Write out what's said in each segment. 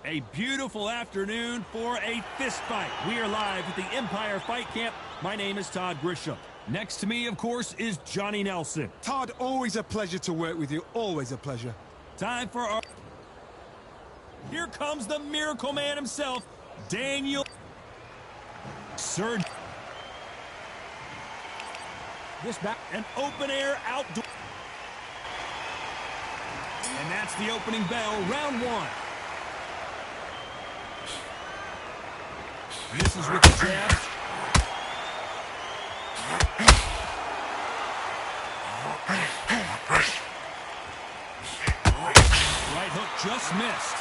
A beautiful afternoon for a fist fight. We are live at the Empire Fight Camp. My name is Todd Grisham. Next to me, of course, is Johnny Nelson. Todd, always a pleasure to work with you. Always a pleasure. Time for our... Here comes the Miracle Man himself, Daniel... Sir... This back... An open-air outdoor... And that's the opening bell, round one. Misses with the jab. Right hook just missed.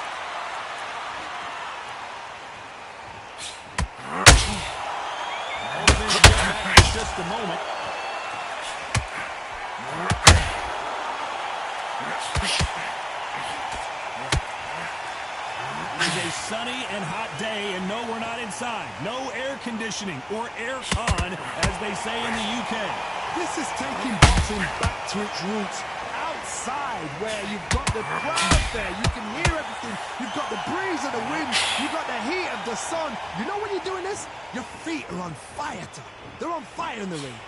Just a moment. It is a sunny and hot day, and no, we're not inside. No air conditioning or air con, as they say in the UK. This is taking boxing back to its roots. Outside, where you've got the crowd there, you can hear everything. You've got the breeze of the wind, you've got the heat of the sun. You know when you're doing this? Your feet are on fire, Tom. They're on fire in the ring.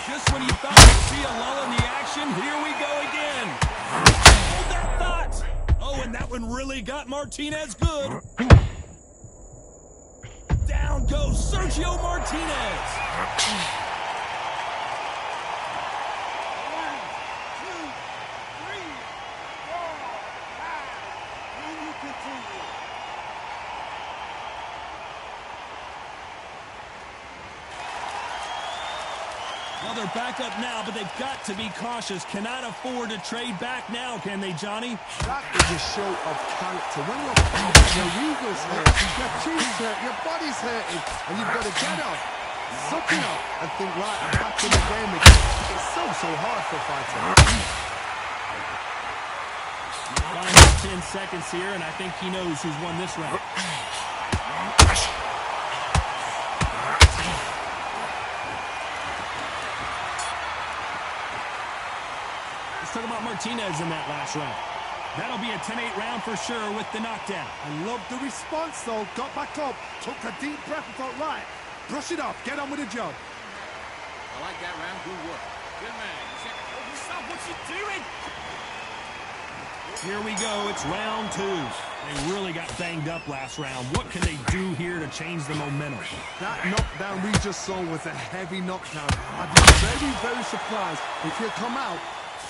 Just when you thought you'd see a lull in the action, here we go again. Hold that thought. Oh, and that one really got Martinez good. Down goes Sergio Martinez. 1, 2, 3, 4, 5. And you continue. Well, they're back up now, but they've got to be cautious. Cannot afford to trade back now, can they, Johnny? That is a show of character. When your ego's hurt, your chin's hurt, your body's hurting, and you've got to get up, suck it up, and think, right, I'm back in the game again. It's so hard for a fighter. Final 10 seconds here, and I think he knows who's won this round. Talk about Martinez in that last round. That'll be a 10-8 round for sure with the knockdown. I love the response, though. Got back up, took a deep breath and thought, right, brush it off, get on with the job. I like that round. Good work. Good man. Stop what you doing. Here we go. It's round two. They really got banged up last round. What can they do here to change the momentum? That knockdown we just saw was a heavy knockdown. I'd be very surprised if he'll come out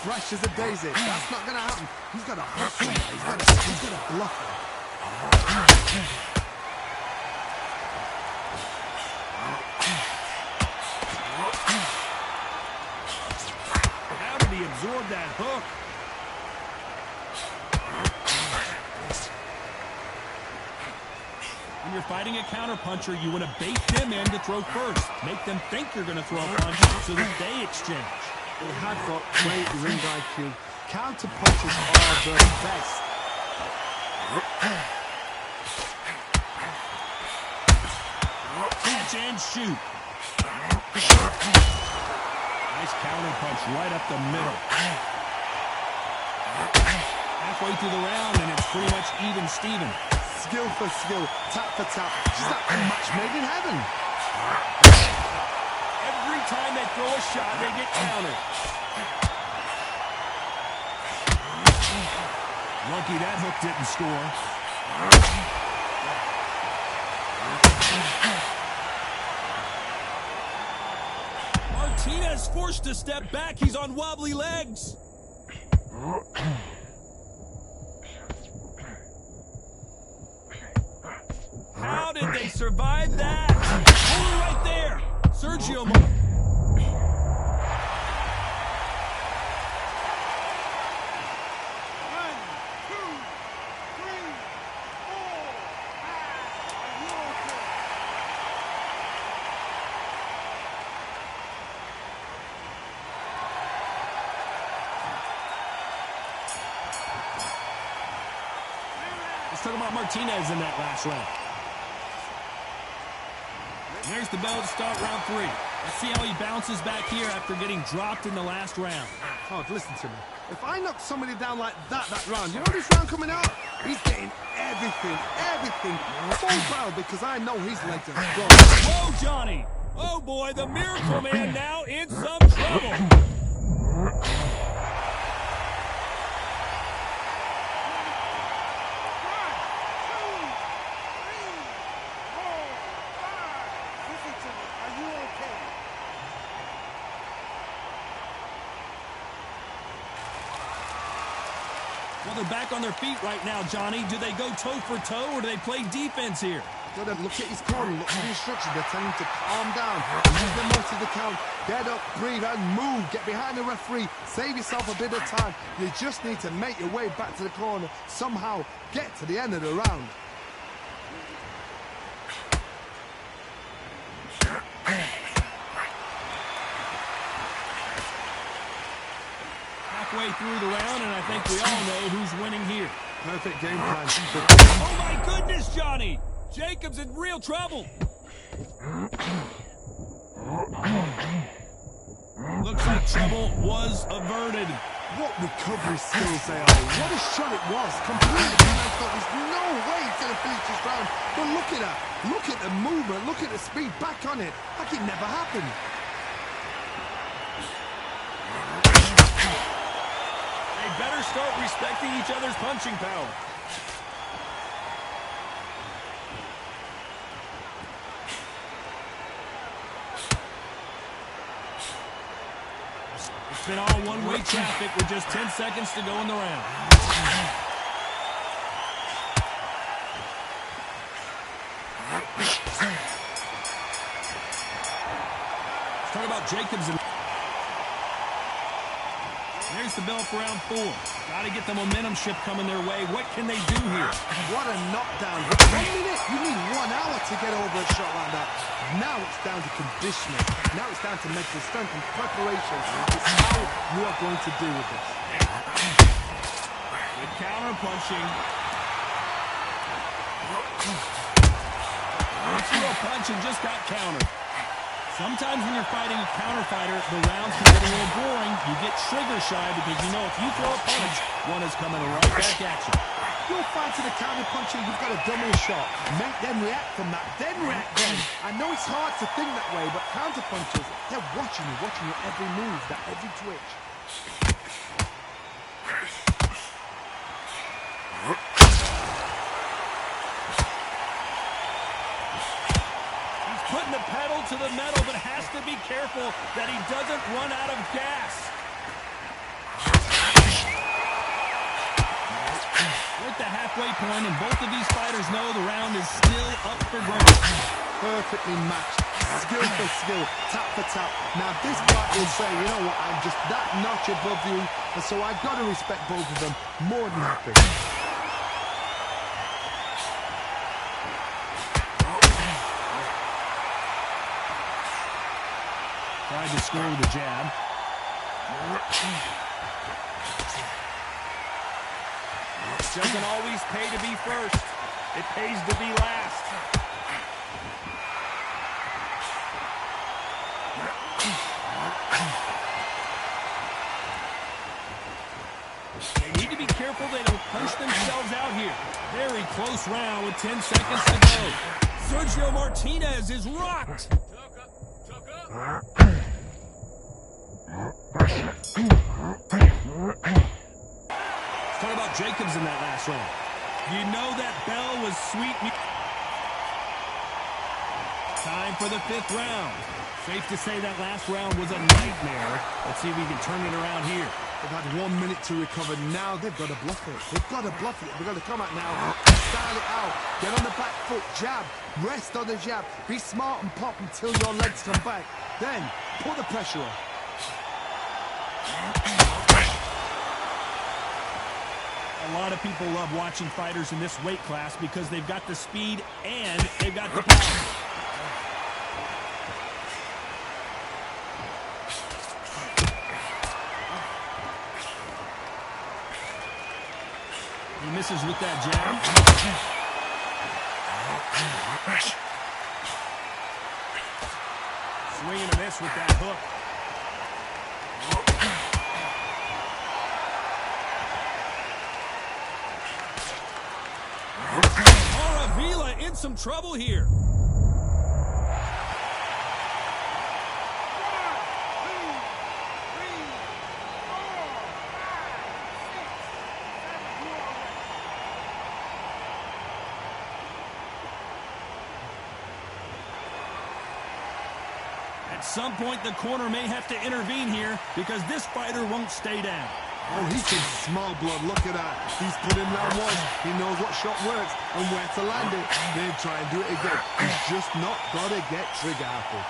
fresh as a daisy. That's not going to happen. He's got to hustle. He's got to bluff it. How did he absorb that hook? When you're fighting a counterpuncher, you want to bait them in to throw first. Make them think you're going to throw a punch so that they exchange. They have got great ring IQ. Counter punches are the best. Catch and shoot. Nice counter punch right up the middle. Halfway through the round, and it's pretty much even Steven. Skill for skill, tap for tap. Just like a match made in heaven. Every time they throw a shot, they get countered. Lucky that hook didn't score. Martinez forced to step back. He's on wobbly legs. How did they survive that? Oh, right there. Sergio Martinez. Let's talk about Martinez in that last round. There's the bell to start round three. Let's see how he bounces back here after getting dropped in the last round. Todd, listen to me. If I knock somebody down like that round, you know this round coming out? He's getting everything full barrel because I know his legs are strong. Whoa, Johnny! Oh boy, the Miracle Man now in some trouble. Well, they're back on their feet right now, Johnny. Do they go toe for toe or do they play defense here? Got to look at his corner, look at the instructions. They're telling him to calm down, use the most of the count, get up, breathe, and move. Get behind the referee, save yourself a bit of time. You just need to make your way back to the corner, somehow get to the end of the round. Halfway through the round, and I think we all know who's winning here. Perfect game plan. Oh my goodness, Johnny! Jacob's in real trouble. Looks like trouble was averted. What recovery skills they are. What a shot it was. Completely. I thought there's no way he's going to finish this round. But look at that. Look at the movement. Look at the speed back on it. Like it never happened. They better start respecting each other's punching power. It's been all one-way traffic with just 10 seconds to go in the round. Let's talk about Jacobs. There's the bell for round 4. Got to get the momentum shift coming their way. What can they do here? What a knockdown. 1 minute? You need 1 hour to get over a shot like that. Now it's down to conditioning. Now it's down to mental strength and preparation. It's how you are going to deal with this. Good counter punching. Threw a punch and just got countered. Sometimes when you're fighting a counter fighter, the rounds can get a little boring. You get trigger shy because you know if you throw a punch, one is coming right back at you. You're fighting a counter puncher, you've got to double a shot. Make them react from that, then react then. I know it's hard to think that way, but counter punchers, they're watching your every move, that every twitch. Putting the pedal to the metal, but has to be careful that he doesn't run out of gas. We're at the halfway point, and both of these fighters know the round is still up for grabs. Perfectly matched, skill for skill, tap for tap. Now this fight will say, you know what, I'm just that notch above you, and so I've got to respect both of them more than happy. Tried to score with a jab. It doesn't always pay to be first. It pays to be last. They need to be careful they don't punch themselves out here. Very close round with 10 seconds to go. Sergio Martinez is rocked. Let's talk about Jacobs in that last round. You know that bell was sweet. Time for the 5th round. Safe to say that last round was a nightmare. Let's see if we can turn it around here. They've had 1 minute to recover. Now they've got to bluff it. They've got to bluff it. They've got to come out now. Style it out. Get on the back foot. Jab. Rest on the jab. Be smart and pop until your legs come back. Then put the pressure on. A lot of people love watching fighters in this weight class because they've got the speed and they've got the power. He misses with that jab. Swing and a miss. miss with that hook. Maravilla in some trouble here. At some point, the corner may have to intervene here because this fighter won't stay down. Oh, he's in small blood. Look at that. He's put in round one. He knows what shot works and where to land it. Then try and do it again. He's just not got to get trigger happy.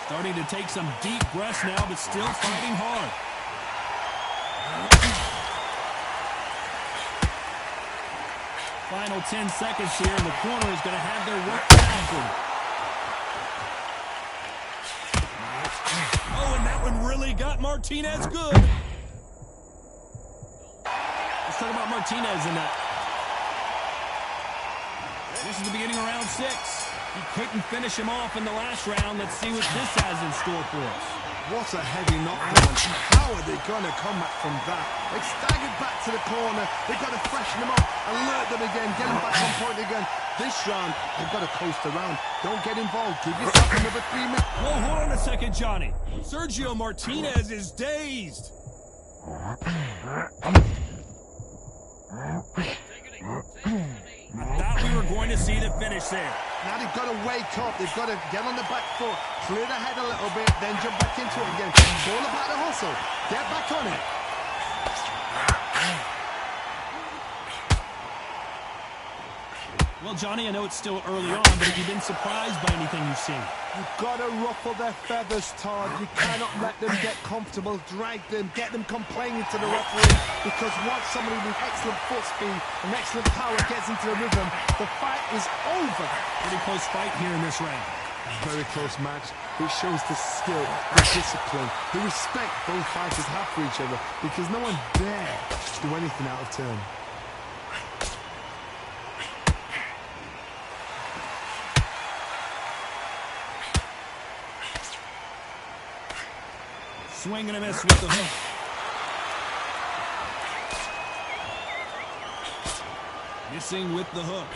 Starting to take some deep breaths now, but still fighting hard. Final 10 seconds here, and the corner is going to have their work cut out for them. Oh, and that one really got Martinez good. Let's talk about Martinez in that. This is the beginning of round 6. He couldn't finish him off in the last round. Let's see what this has in store for us. What a heavy knockdown. How are they going to come back from that? They've staggered back to the corner. They've got to freshen them up, alert them again, get them back on point again. This round, they've got to coast around. Don't get involved. Give yourself another 3 minutes. Well, hold on a second, Johnny. Sergio Martinez is dazed. I thought we were going to see the finish there. Now they've got to wake up. They've got to get on the back foot, clear the head a little bit, then jump back into it again. It's all about the hustle. Get back on it. Well, Johnny, I know it's still early on, but have you been surprised by anything you've seen? You've got to ruffle their feathers, Todd. You cannot let them get comfortable, drag them, get them complaining to the referee, because once somebody with excellent foot speed and excellent power gets into the rhythm, the fight is over. Pretty close fight here in this round. Very close match. It shows the skill, the discipline, the respect both fighters have for each other, because no one dare do anything out of turn. Swing and a miss with the hook. Missing with the hook.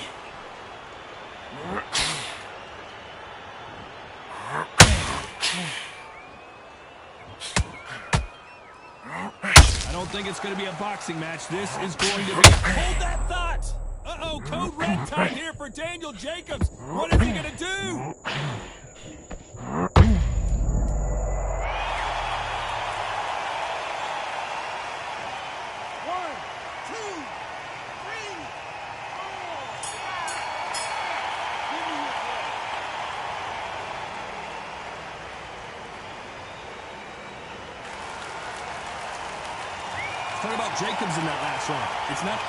I don't think it's going to be a boxing match. This is going to be... Hold that thought! Uh-oh, code red time here for Daniel Jacobs. What is he going to do? Talk about Jacobs in that last round. It's not...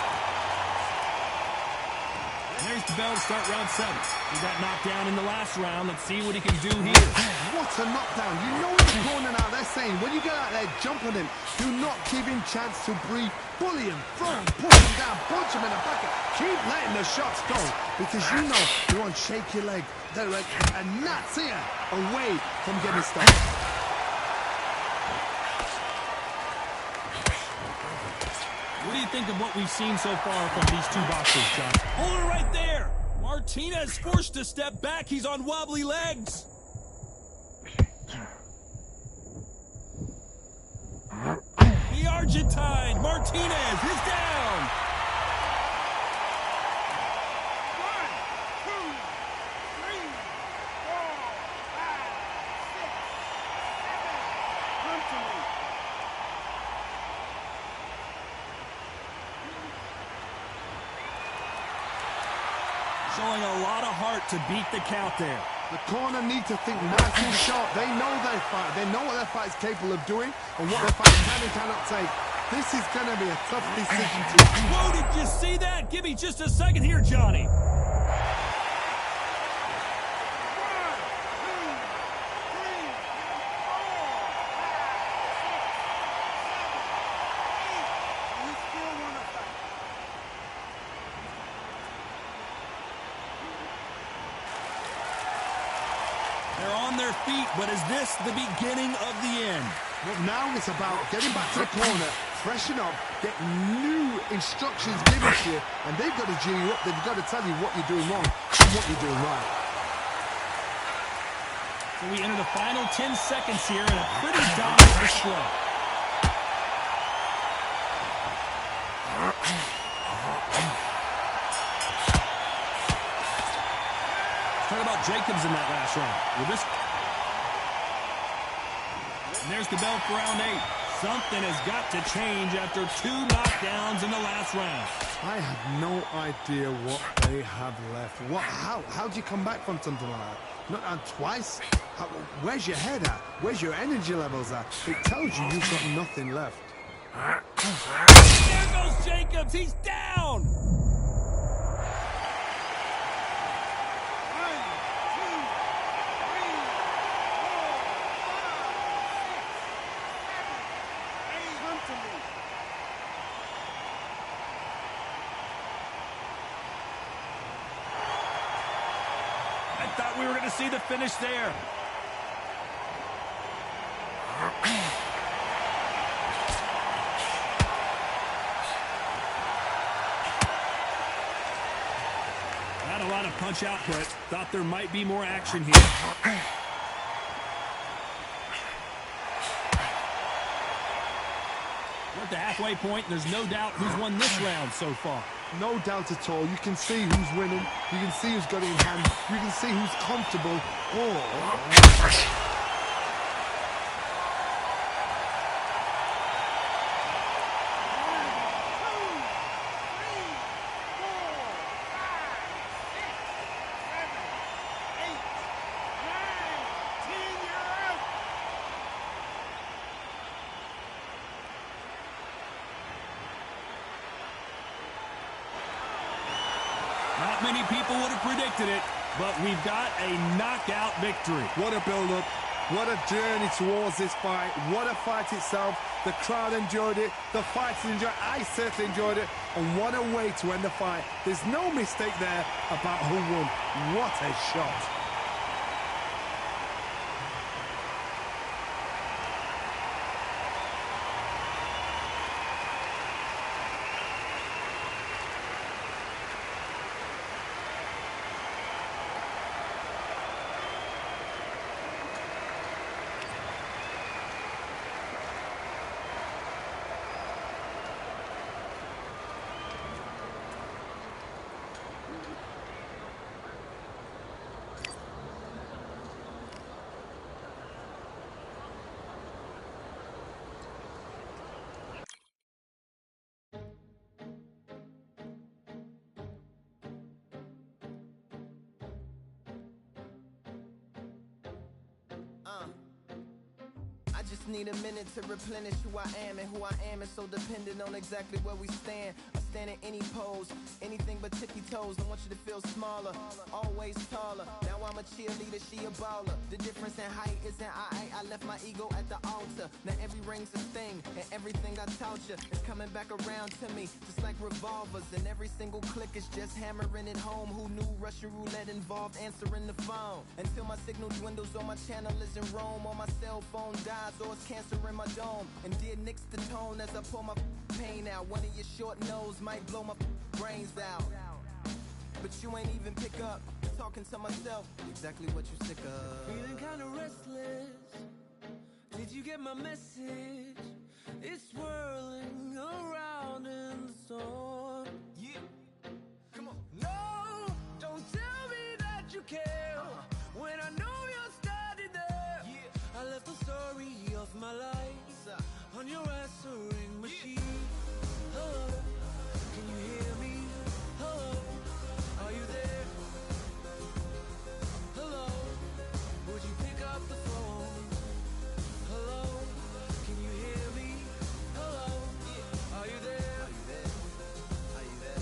There's the bell to start round 7. He got knocked down in the last round. Let's see what he can do here. What a knockdown. You know what's going on out there saying, when you get out there jumping him, do not give him chance to breathe. Bully him, throw him, push him down, punch him in the back. Keep letting the shots go, because you know you're on shaky leg. They're a gnat's ear away from getting started. What do you think of what we've seen so far from these two boxers, John? Hold it right there! Martinez forced to step back. He's on wobbly legs. The Argentine, Martinez, is down! 1, 2, 3, 4, 5, 6, 7. Come to me. Showing a lot of heart to beat the count there. The corner need to think nice and sharp. They know their fight. They know what their fight is capable of doing and what their fight can and cannot take. This is going to be a tough decision to make. Whoa, did you see that? Give me just a second here, Johnny. 1, 2, 3, 4, 5, 6, 7, 8. You still want to fight? They're on their feet, but is this the beginning of the end? Well, now it's about getting back to the corner, freshen up, get new instructions given to you, and they've got to G you up. They've got to tell you what you're doing wrong and what you're doing right. So we enter the final 10 seconds here in a pretty dominant display. Talk about Jacobs in that last round. And there's the bell for round 8. Something has got to change after 2 knockdowns in the last round. I have no idea what they have left. How do you come back from something like that? Not on twice? Where's your head at? Where's your energy levels at? It tells you you've got nothing left. There goes Jacobs. He's down. I thought we were going to see the finish there. Not a lot of punch output. Thought there might be more action here. We're at the halfway point. There's no doubt who's won this round so far. No doubt at all. You can see who's winning. You can see who's got it in hand. You can see who's comfortable. Oh. Not many people would have predicted it, but we've got a knockout victory. What a build-up. What a journey towards this fight. What a fight itself. The crowd enjoyed it. The fighters enjoyed it. I certainly enjoyed it. And what a way to end the fight. There's no mistake there about who won. What a shot. I just need a minute to replenish who I am, and who I am is so dependent on exactly where we stand. I stand in any pose, anything but tippy toes. I want you to feel smaller, always taller. Now I'm a cheerleader, she a baller. The difference in height isn't I left my ego at the altar. Now every ring's a thing, and everything I taught you is coming back around to me, just like revolvers. And every single click is just hammering it home. Who knew Russian roulette involved answering the phone? Until my signal dwindles or my channel is in Rome, or my cell phone dies, or it's cancer in my dome. And dear nicks the tone as I pour my pain out. One of your short nose might blow my brains out, but you ain't even pick up. Talking to myself, exactly what you sick of. Feeling kinda restless. Did you get my message? It's swirling around in the storm. Yeah, come on. No, don't tell me that you care when I know you're standing there. Yeah. I left the story of my life on your answering machine. Hello, can you hear me? Hello, are you there? Hello, would you pick up the phone? Hello, can you hear me? Hello, are you there? Are you there? Hello, Are you there?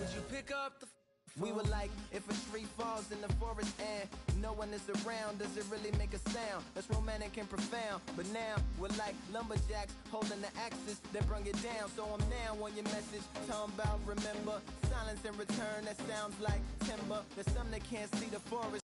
would you pick up the phone? We were like, if a tree falls in the forest and no one is around, does it really make a sound? That's romantic and profound. But now we're like lumberjacks holding the axes that bring it down. So I'm now on your message, talking about remember. Silence in return, that sounds like timber. There's some that can't see the forest.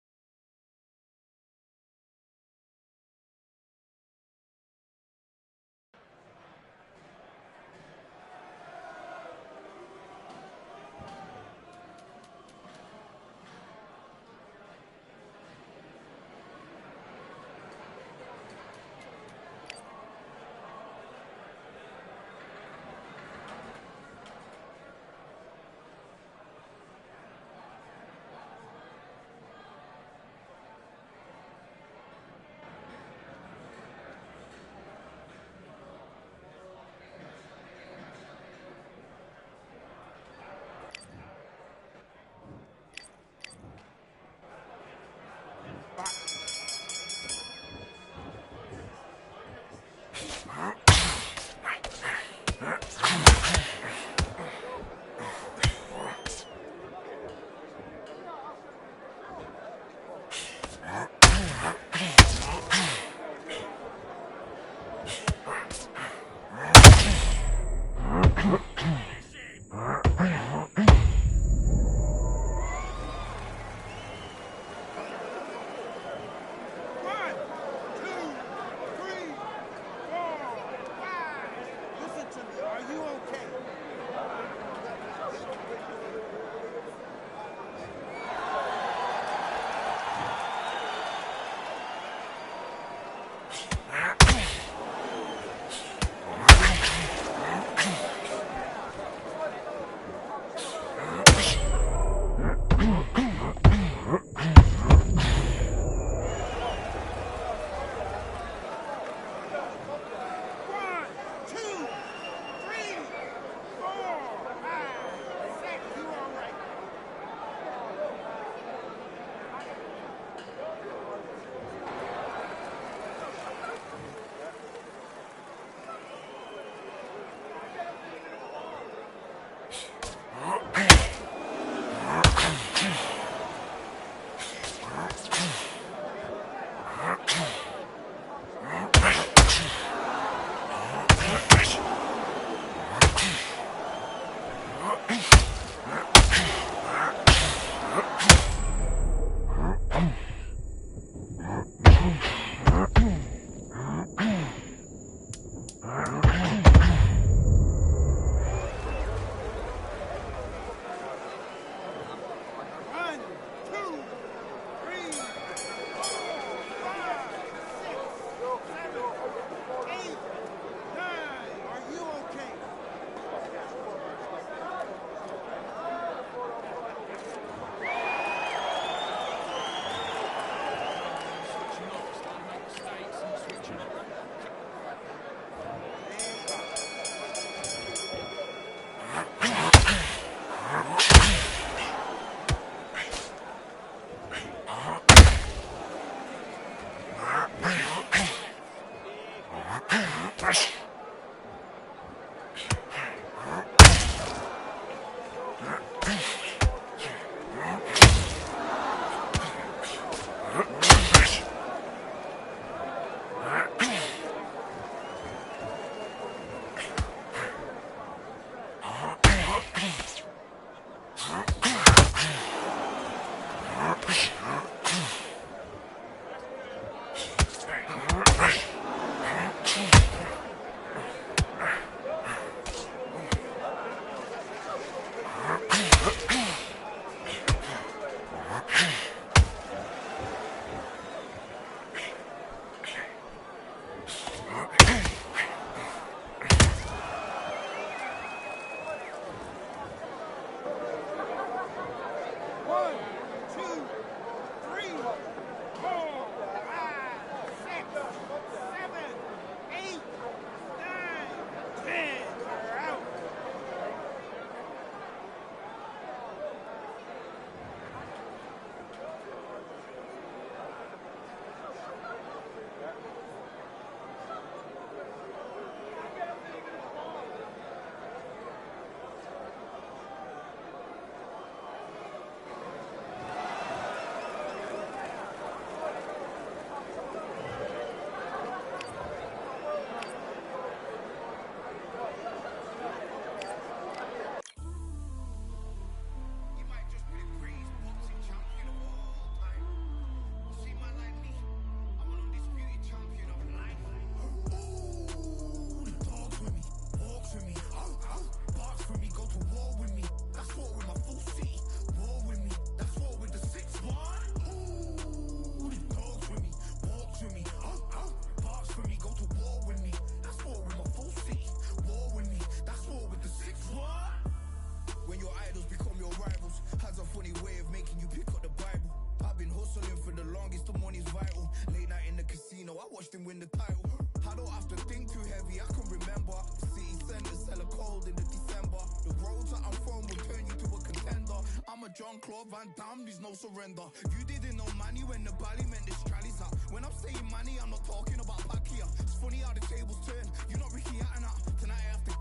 Jean-Claude Van Damme, there's no surrender. You didn't know money when the bally meant this trally's up. When I'm saying money, I'm not talking about Pacquiao. It's funny how the tables turn. You're not Ricky Hatton up. Tonight I have to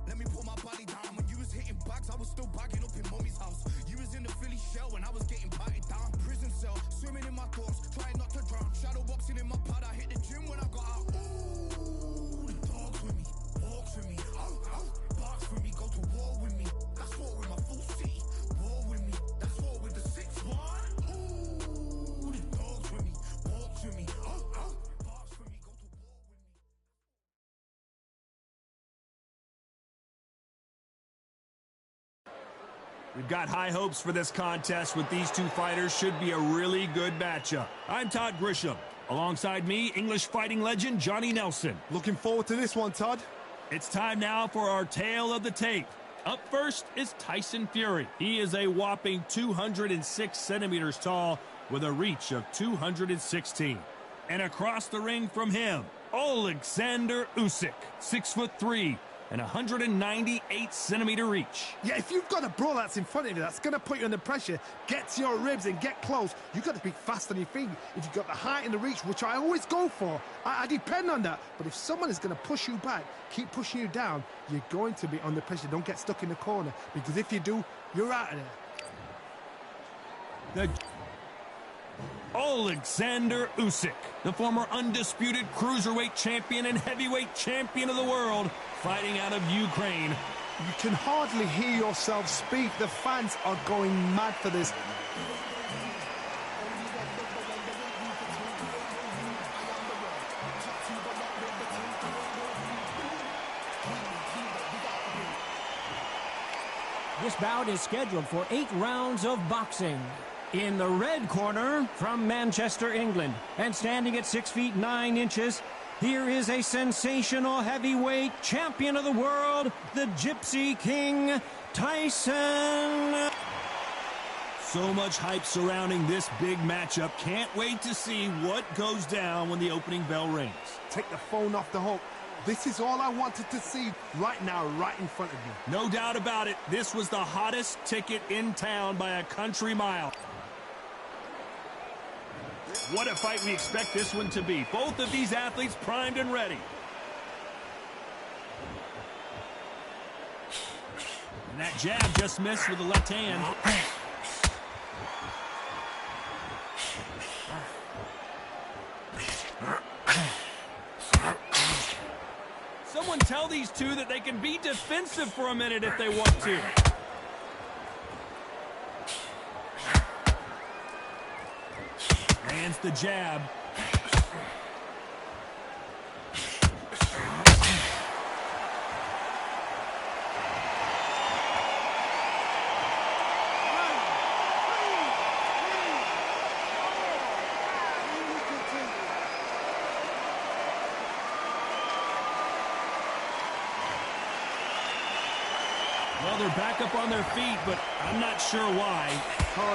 let me put my body down. When you was hitting bags, I was still bagging up in mommy's house. You was in the Philly shell when I was getting batted down. Prison cell, swimming in my thoughts, trying not to drown. Shadow boxing in my pad, I hit the gym when I got out. Ooh, the dogs with me, walks with me. Barks with me, go to war with me. That's war with my full city. War with me, that's war with the 6-1. Ooh, the dogs with me, walks with me. Barks with me, go to war with me. We've got high hopes for this contest with these two fighters. Should be a really good matchup. I'm Todd Grisham. Alongside me, English fighting legend Johnny Nelson. Looking forward to this one, Todd. It's time now for our tale of the tape. Up first is Tyson Fury. He is a whopping 206 centimeters tall with a reach of 216. And across the ring from him, Alexander Usyk, 6'3", and 198 centimeter reach. Yeah, if you've got a brawl that's in front of you, that's going to put you under pressure, get to your ribs and get close, you've got to be fast on your feet. If you've got the height and the reach, which I always go for, I depend on that. But if someone is going to push you back, keep pushing you down, you're going to be under pressure. Don't get stuck in the corner, because if you do, you're out of there. Alexander Usyk, the former undisputed cruiserweight champion and heavyweight champion of the world, fighting out of Ukraine. You can hardly hear yourself speak. The fans are going mad for this. This bout is scheduled for 8 rounds of boxing. In the red corner, from Manchester, England, and standing at 6 feet 9 inches, here is a sensational heavyweight champion of the world, the Gypsy King, Tyson. So much hype surrounding this big matchup. Can't wait to see what goes down when the opening bell rings. Take the phone off the hook. This is all I wanted to see right now, right in front of me. No doubt about it. This was the hottest ticket in town by a country mile. What a fight we expect this one to be. Both of these athletes primed and ready. And that jab just missed with the left hand. Someone tell these two that they can be defensive for a minute if they want to. Lands the jab. Well, they're back up on their feet, but I'm not sure why. I'll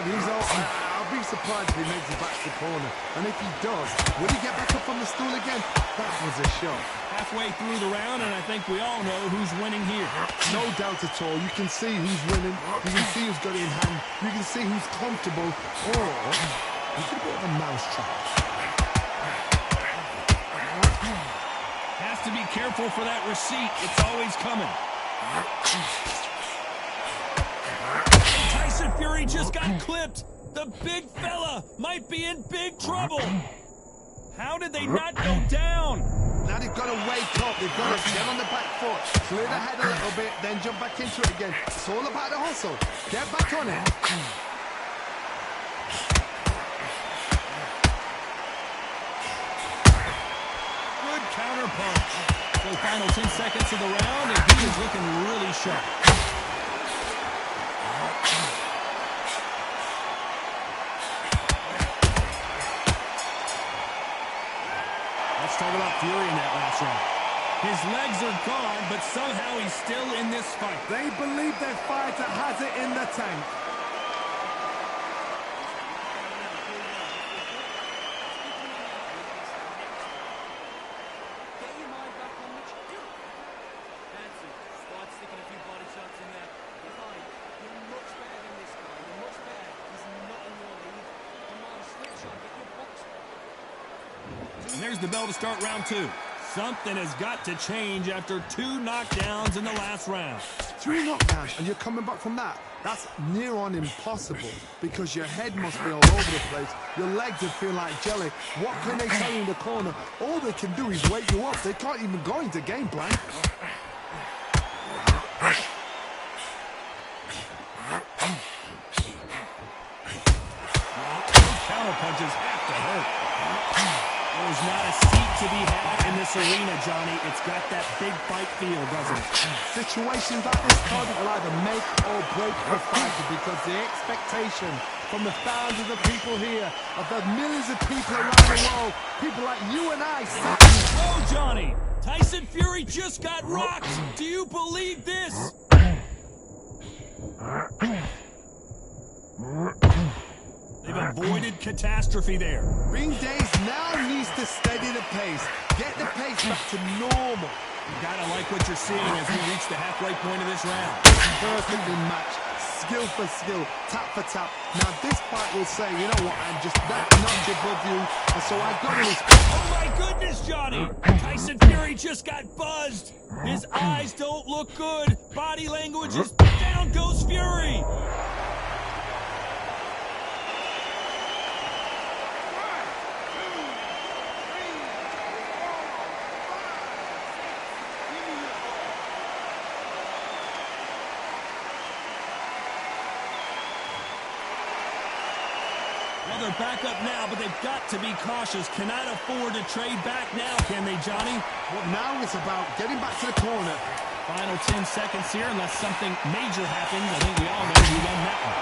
be surprised if he makes it back to the corner. And if he does, will he get back up on the stool again? That was a shot. Halfway through the round, and I think we all know who's winning here. No doubt at all. You can see who's winning. You can see who's got it in hand. You can see who's comfortable. Or you could be a mousetrap. Has to be careful for that receipt. It's always coming. Tyson Fury just got clipped. The big fella might be in big trouble. How did they not go down? Now they've got to wake up. They've got to get on the back foot, clear the head a little bit, then jump back into it again. It's all about the hustle. Get back on it. Good counter punch. So final 10 seconds of the round, and he is looking really sharp. Let's talk about Fury in that last round. His legs are gone, but somehow he's still in this fight. They believe their fighter has it in the tank. There's the bell to start round 2. Something has got to change after 2 knockdowns in the last round. 3 knockdowns, and you're coming back from that. That's near on impossible because your head must be all over the place. Your legs would feel like jelly. What can they tell you in the corner? All they can do is wake you up. They can't even go into game plan. Counter punches have to hurt. There's not a seat to be had in this arena, Johnny. It's got that big fight feel, doesn't it? Situations like this will either make or break a fighter because the expectation from the fans of the people here, of the millions of people around the world, people like you and I, Oh, Johnny! Tyson Fury just got rocked! Do you believe this? They've avoided catastrophe there. Ring Days now needs to steady the pace. Get the pace back to normal. You gotta like what you're seeing as we reach the halfway point of this round. Perfectly matched. Skill for skill. Tap for tap. Now this fight will say, you know what, I'm just that notch above you. And so I got to respect. Oh my goodness, Johnny! Tyson Fury just got buzzed. His eyes don't look good. Body language is down goes Fury. Well, they're back up now, but they've got to be cautious. Cannot afford to trade back now, can they, Johnny? Well, now it's about getting back to the corner. Final 10 seconds here, unless something major happens. I think we all know who won that one.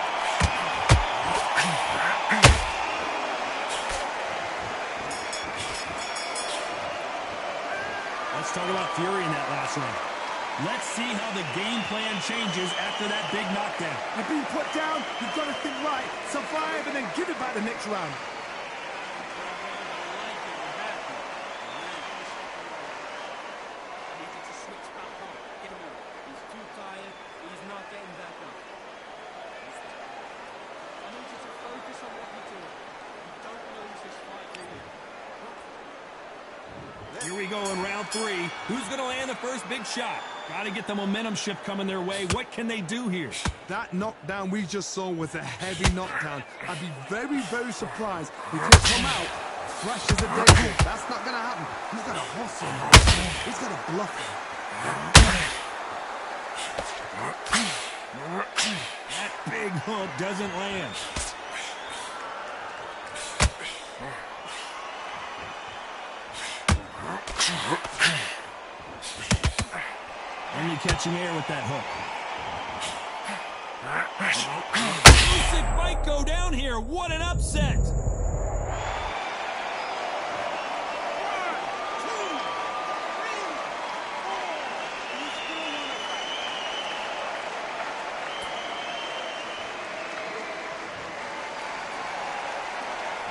Let's talk about Fury in that last round. Let's see how the game plan changes after that big knockdown. You've been put down, you've got to think right, survive, and then give it back the next round. Here we go in round 3. Who's going to land the first big shot? Got to get the momentum shift coming their way. What can they do here? That knockdown we just saw was a heavy knockdown. I'd be very, very surprised if he come out fresh as a daisy. That's not going to happen. He's got to hustle. He's got to bluff him. That big hook doesn't land. Only catching air with that hook. Usyk might go down here. What an upset!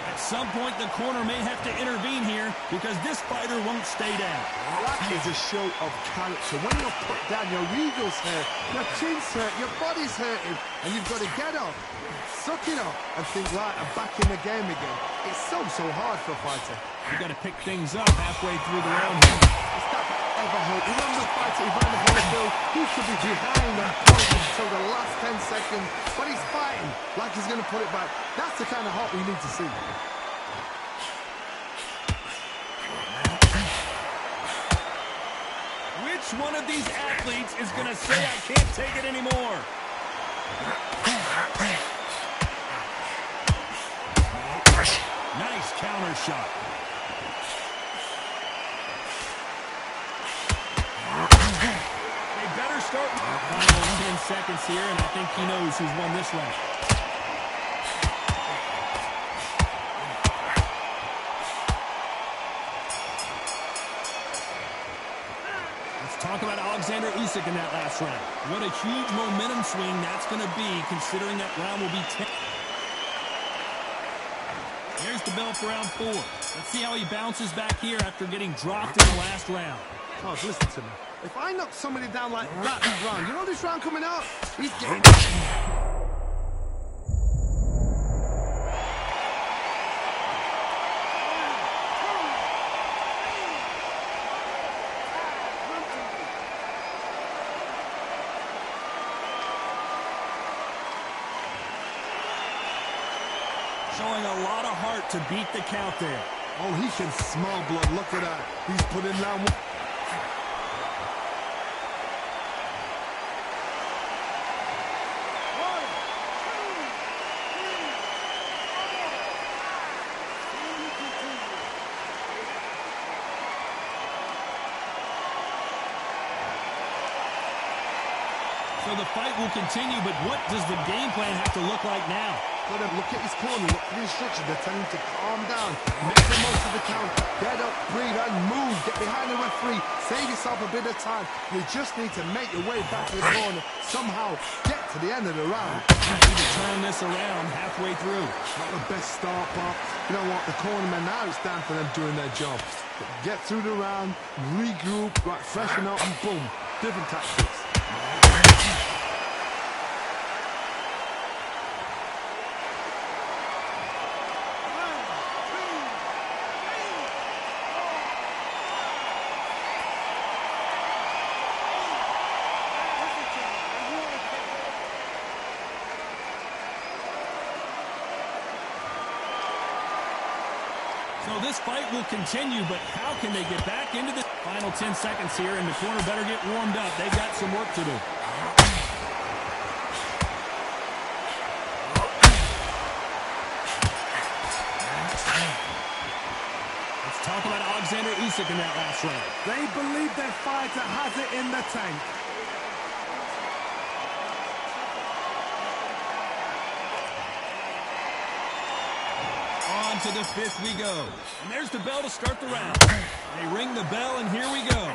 At some point, the corner may have to intervene here because this fighter won't stay down. That is a show of character. When you're put down, your ego's hurt, your chin's hurt, your body's hurting, and you've got to get up, suck it up, and think, right, I'm back in the game again. It's so hard for a fighter. You've got to pick things up halfway through the round here. It's that ever hope. Remember the fighter, Ivan Holyfield? He should be behind that point until the last 10 seconds, but he's fighting like he's going to put it back. That's the kind of hope we need to see. Which one of these athletes is going to say, I can't take it anymore? Nice counter shot. They better start. Final 10 seconds here, and I think he knows who's won this round. Talk about Alexander Usyk in that last round. What a huge momentum swing that's going to be, considering that round will be 10. Here's the bell for round 4. Let's see how he bounces back here after getting dropped in the last round. Oh, listen to me. If I knock somebody down like that round, you know this round coming out? He's getting... Showing a lot of heart to beat the count there. Oh, he can smell blood. Look at that. He's putting down. So the fight will continue, but what does the game plan have to look like now? Look at his corner, look at the instructions. They're telling him to calm down, make the most of the count, get up, breathe, and move. Get behind the referee, save yourself a bit of time. You just need to make your way back to the corner, somehow get to the end of the round. Need to turn this around halfway through. Not the best start, but you know what? The cornermen, now it's time for them doing their job. Get through the round, regroup, right, freshen up, and boom, different tactics. So this fight will continue, but how can they get back into the final 10 seconds here, and the corner better get warmed up. They've got some work to do. Let's talk about Alexander Usyk in that last round. They believe their fighter has it in the tank. On to the fifth we go. And there's the bell to start the round. They ring the bell, and here we go.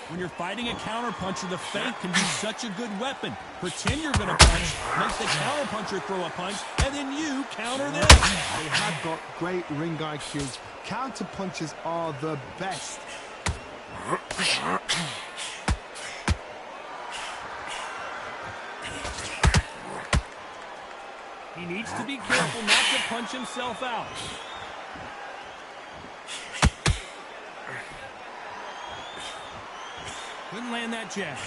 When you're fighting a counterpuncher, the feint can be such a good weapon. Pretend you're going to punch, make the counterpuncher throw a punch, and then you counter them. They have got great ring IQ. Counter punches are the best. He needs to be careful not to punch himself out. Couldn't land that jab.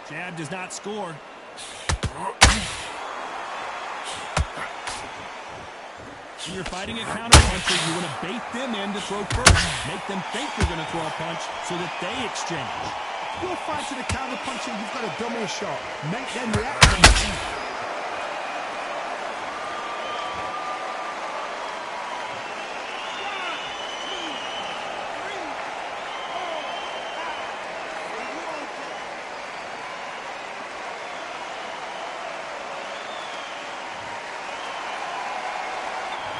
Jab does not score. When you're fighting a counterpuncher, you want to bait them in to throw first. Make them think you're going to throw a punch so that they exchange. If you're fighting a counterpuncher, you've got to dummy a shot. Make them react.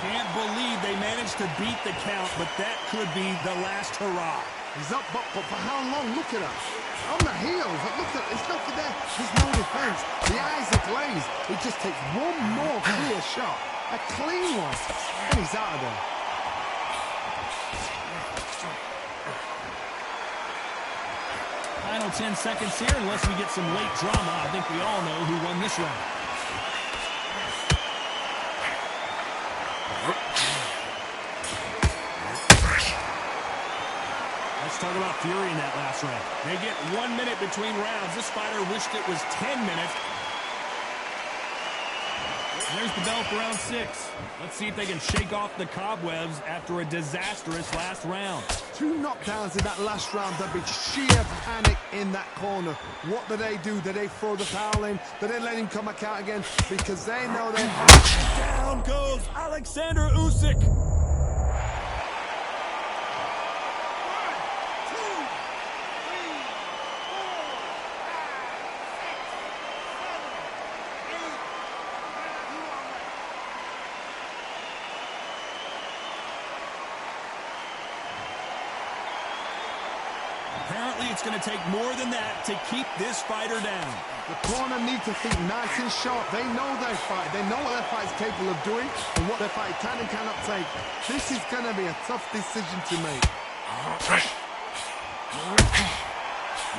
Can't believe they managed to beat the count, but that could be the last hurrah. He's up, but for how long? Look at us. On the heels. Look at it's nothing there. There's no defense. The eyes are glazed. It just takes one more clear shot. A clean one. And he's out of there. Final 10 seconds here, unless we get some late drama. I think we all know who won this round. Let's talk about Fury in that last round. They get 1 minute between rounds. This fighter wished it was 10 minutes. And there's the bell for round 6. Let's see if they can shake off the cobwebs after a disastrous last round. 2 knockdowns in that last round. There'll be sheer panic in that corner. What do? Do they throw the towel in? Do they let him come back out again? Because they know they're... Down goes Alexander Usyk. Apparently, it's going to take more than that to keep this fighter down. The corner needs to think nice and sharp. They know their fight. They know what their fight is capable of doing and what their fight can and cannot take. This is going to be a tough decision to make.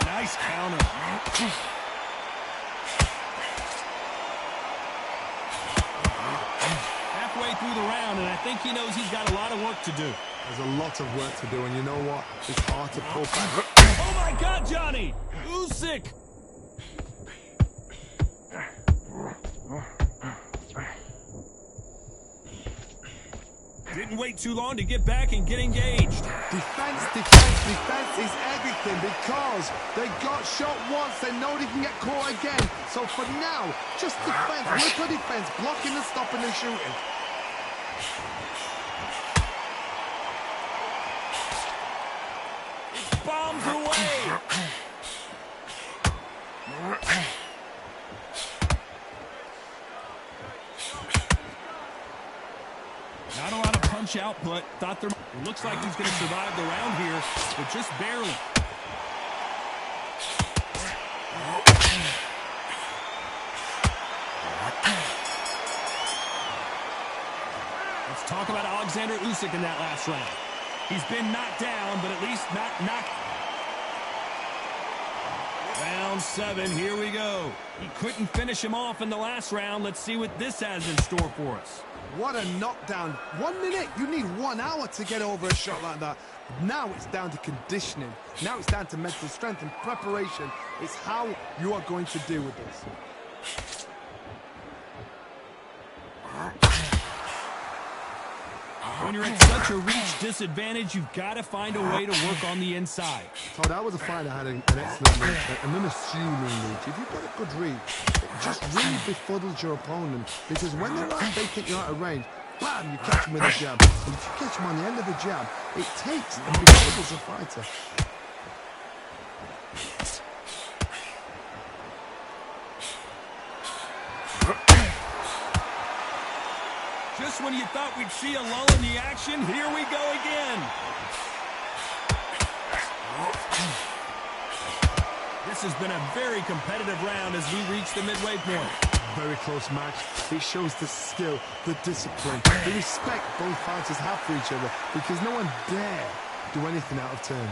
Nice counter. Halfway midway through the round, and I think he knows he's got a lot of work to do. There's a lot of work to do, and you know what? It's hard to pull back. Oh, my God, Johnny! Usyk! Didn't wait too long to get back and get engaged. Defense, defense, defense is everything because they got shot once. They know they can get caught again. So for now, just defense, little defense, blocking and stopping and shooting. Bombs away. Not a lot of punch output. Thought there looks like he's going to survive the round here, but just barely. Let's talk about Alexander Usyk in that last round. He's been knocked down, but at least not knocked. Round 7, here we go. He couldn't finish him off in the last round. Let's see what this has in store for us. What a knockdown. 1 minute, you need 1 hour to get over a shot like that. Now it's down to conditioning. Now it's down to mental strength and preparation. It's how you are going to deal with this. When you're at such a reach disadvantage, you've got to find a way to work on the inside. So that was a fight that had an excellent reach, an unassuming reach. If you've got a good reach, it just really befuddles your opponent, because when they think you're out of range, bam, you catch them with a jab. And if you catch them on the end of the jab, it takes and befuddles the fighter. Just when you thought we'd see a lull in the action, here we go again. This has been a very competitive round as we reach the midway point. Very close match. It shows the skill, the discipline, the respect both fighters have for each other, because no one dare do anything out of turn.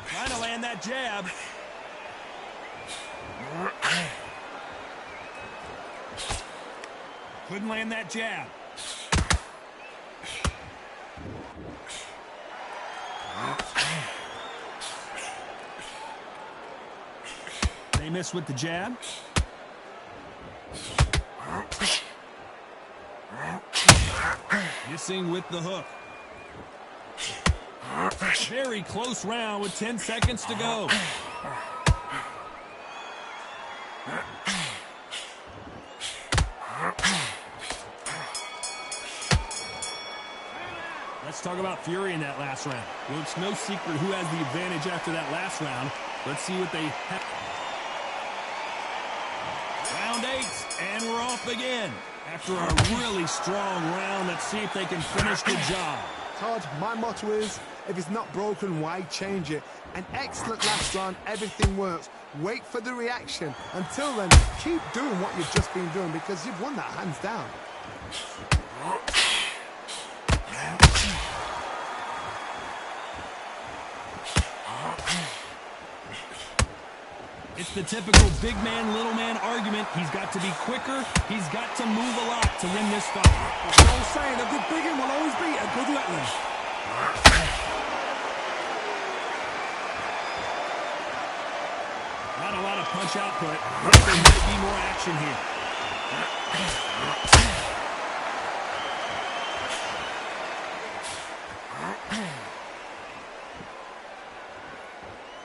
Trying to land that jab. Couldn't land that jab. They miss with the jab. Missing with the hook. Very close round with 10 seconds to go. Let's talk about Fury in that last round. Well, it's no secret who has the advantage after that last round. Let's see what they have. Round 8, and we're off again. After a really strong round, let's see if they can finish the job. Todd, my motto is, if it's not broken, why change it? An excellent last round, everything works. Wait for the reaction. Until then, keep doing what you've just been doing, because you've won that hands down. It's the typical big man, little man argument. He's got to be quicker. He's got to move a lot to win this fight. That's what I'm saying. A good big one will always beat a good littler. Not a lot of punch output. There might be more action here.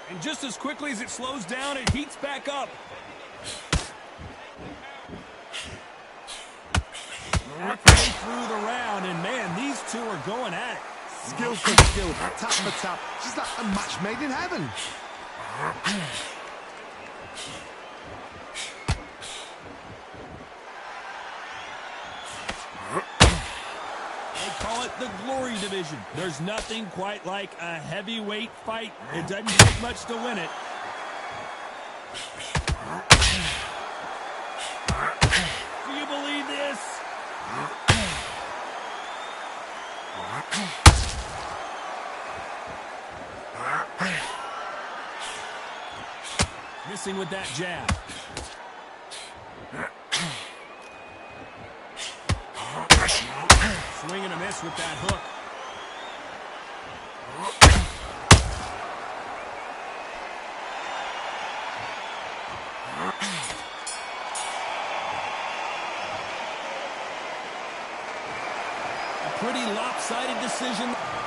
And just as quickly as it slows down, it heats back up. Halfway through the round, and man, these two are going at it. Skill for skill, tap for tap. Just like a match made in heaven. Call it the glory division. There's nothing quite like a heavyweight fight. It doesn't take much to win it. Do you believe this? Missing with that jab. Swing and a miss with that hook. A pretty lopsided decision.